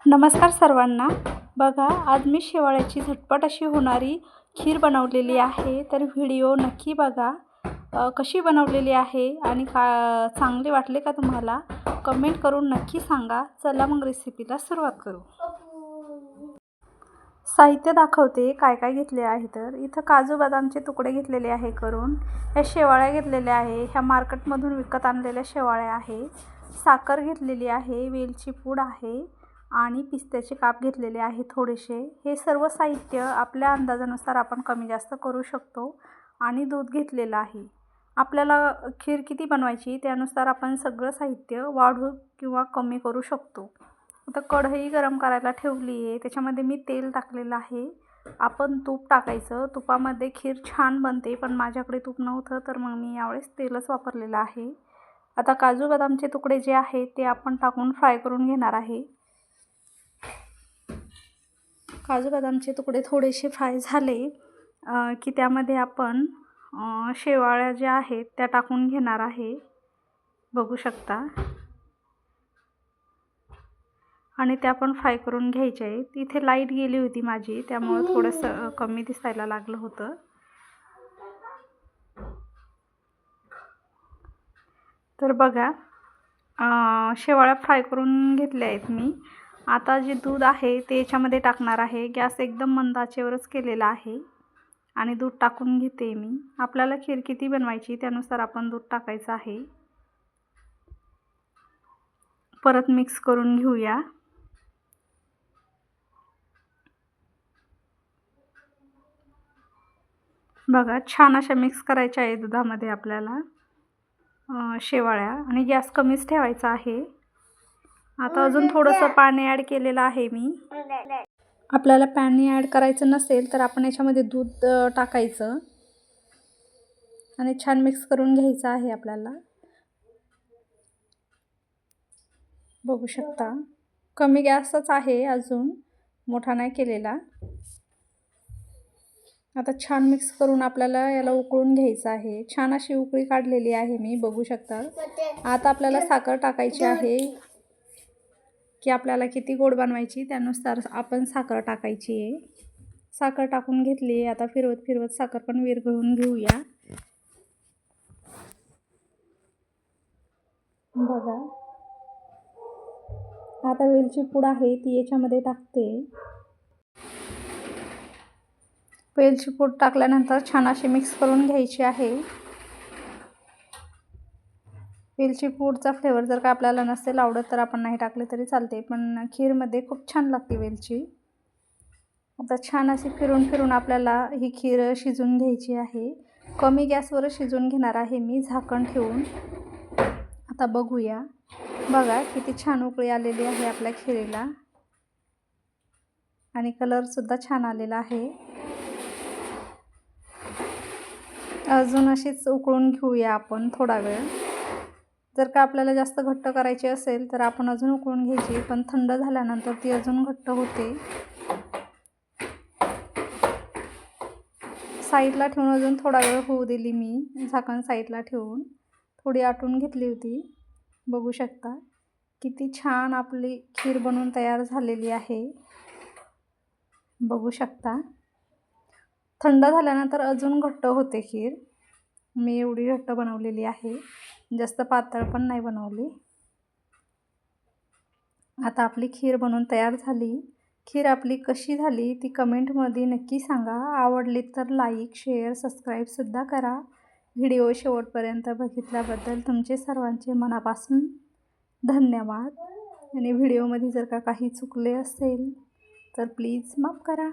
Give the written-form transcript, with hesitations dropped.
नमस्कार सर्वांना. बघा, आज मी शेवाळ्याची झटपट अशी होणारी खीर बनवलेली आहे. तर व्हिडिओ नक्की बघा. कशी बनवलेली आहे आणि चांगली वाटले का तुम्हाला कमेंट करून नक्की सांगा. चला मग रेसिपीला सुरुवात करू. साहित्य दाखवते काय काय घेतले आहे. तर इथं काजू बदामचे तुकडे घेतलेले आहे करून. ह्या शेवाळ्या घेतलेल्या आहे. ह्या मार्केटमधून विकत आणलेल्या शेवाळ्या आहे. साखर घेतलेली आहे, वेलची पूड आहे आणि पिस्त्याचे काप घेतलेले आहे थोडेसे. हे सर्व साहित्य आपल्या अंदाजानुसार आपण कमी जास्त करू शकतो. आणि दूध घेतलेलं आहे. आपल्याला खीर किती बनवायची त्यानुसार आपण सगळं साहित्य वाढवू किंवा कमी करू शकतो. आता कढई गरम करायला ठेवली आहे. त्याच्यामध्ये मी तेल टाकलेलं आहे. आपण तूप टाकायचं. तुपामध्ये खीर छान बनते, पण माझ्याकडे तूप नव्हतं तर मग मी यावेळेस तेलच वापरलेलं आहे. आता काजू बदामचे तुकडे जे आहेत ते आपण टाकून फ्राय करून घेणार आहे. काजू बदामचे तुकडे थोडेसे फ्राय झाले की त्यामध्ये आपण शेवाळ्या ज्या आहेत त्या टाकून घेणार आहे, बघू शकता. आणि त्या पण फ्राय करून घ्यायच्या आहेत. तिथे लाईट गेली होती माझी, त्यामुळे थोडंसं कमी दिसायला लागलं होतं. तर बघा, शेवाळ्या फ्राय करून घेतल्या आहेत मी. आता जे दूध आहे ते याच्यामध्ये टाकणार आहे. गॅस एकदम मंद आचेवरच केलेला आहे आणि दूध टाकून घेते मी. आपल्याला खीर किती बनवायची त्यानुसार आपण दूध टाकायचं आहे. परत मिक्स करून घेऊया. बघा, छान अशा मिक्स करायच्या आहे दुधामध्ये आपल्याला शेवाळ्या. आणि गॅस कमीच ठेवायचा आहे. आता अजून थोडंसं पाणी ॲड केलेलं आहे मी. आपल्याला पाणी ॲड करायचं नसेल तर आपण याच्यामध्ये दूध टाकायचं आणि छान मिक्स करून घ्यायचं आहे आपल्याला. बघू शकता, कमी गॅसच आहे, अजून मोठा नाही केलेला. आता छान मिक्स करून आपल्याला याला उकळून घ्यायचं आहे. छान अशी उकळी काढलेली आहे मी, बघू शकता. आता आपल्याला साखर टाकायची आहे की आपल्याला किती गोड बनवायची त्यानुसार आपण साखर टाकायची आहे. साखर टाकून घेतली. आता फिरवत फिरवत साखर पण विरघळून घेऊया. बघा, आता वेलची पूड आहे ती याच्यामध्ये टाकते. वेलची पूड टाकल्यानंतर छान अशी मिक्स करून घ्यायची आहे. वेलची पूडचा फ्लेवर जर का आपल्याला नसेल आवडत तर आपण नाही टाकले तरी चालते, पण खीरमध्ये खूप छान लागते वेलची. आता छान अशी फिरून फिरून आपल्याला ही खीर शिजून घ्यायची आहे. कमी गॅसवर शिजून घेणार आहे मी झाकण ठेवून. आता बघूया. बघा, किती छान उकळी आलेली आहे आपल्या खीरीला आणि कलरसुद्धा छान आलेला आहे. अजून अशीच उकळून घेऊया आपण थोडा वेळ. जर का आपल्याला जास्त घट्ट करायची असेल तर आपण अजून उकळून घ्यायची, पण थंड झाल्यानंतर ती अजून घट्ट होते. साईडला ठेवून अजून थोडा वेळ होऊ दिली मी. झाकण साईडला ठेवून थोडी आटून घेतली होती. बघू शकता किती छान आपली खीर बनवून तयार झालेली आहे, बघू शकता. थंड झाल्यानंतर अजून घट्ट होते खीर. मी एवढी घट्ट बनवलेली आहे, जास्त पातळ पण नाही बनवली. आता आपली खीर बनवून तयार झाली. खीर आपली कशी झाली ती कमेंटमध्ये नक्की सांगा. आवडली तर लाईक, शेअर, सबस्क्राईबसुद्धा करा. व्हिडिओ शेवटपर्यंत बघितल्याबद्दल तुमचे सर्वांचे मनापासून धन्यवाद. आणि व्हिडिओमध्ये जर का काही चुकले असेल तर प्लीज माफ करा.